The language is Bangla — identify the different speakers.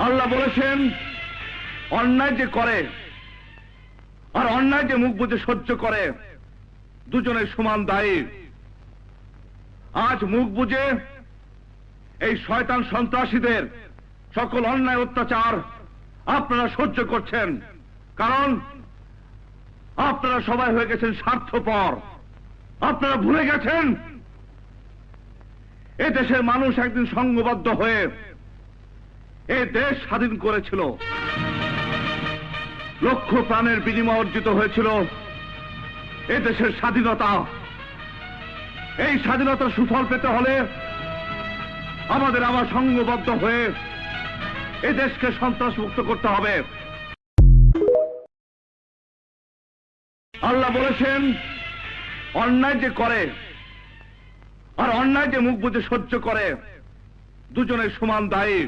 Speaker 1: আল্লাহ বলেছেন অন্যায় যে করে আর অন্যায় যে মুখ বুজে সহ্য করে দুজনের সমান দায়ী। আজ মুখ বুজে এই শয়তান সন্ত্রাসীদের সকল অন্যায় অত্যাচার আপনারা সহ্য করছেন, কারণ আপনারা সবাই হয়ে গেছেন স্বার্থপর। আপনারা ভুলে গেছেন এ দেশের মানুষ একদিন সংঘবদ্ধ হয়ে এই দেশ স্বাধীন করেছিল, লক্ষ প্রাণের বিনিময়ে অর্জিত হয়েছিল এ দেশের স্বাধীনতা। এই স্বাধীনতার সুফল পেতে হলে আমাদের আবার সংঘবদ্ধ হয়ে এই দেশকে সন্ত্রাস মুক্ত করতে হবে। আল্লাহ বলেছেন অন্যায় যে করে আর অন্যায় যে মুখ বুজে সহ্য করে দুজনের সমান দায়ী।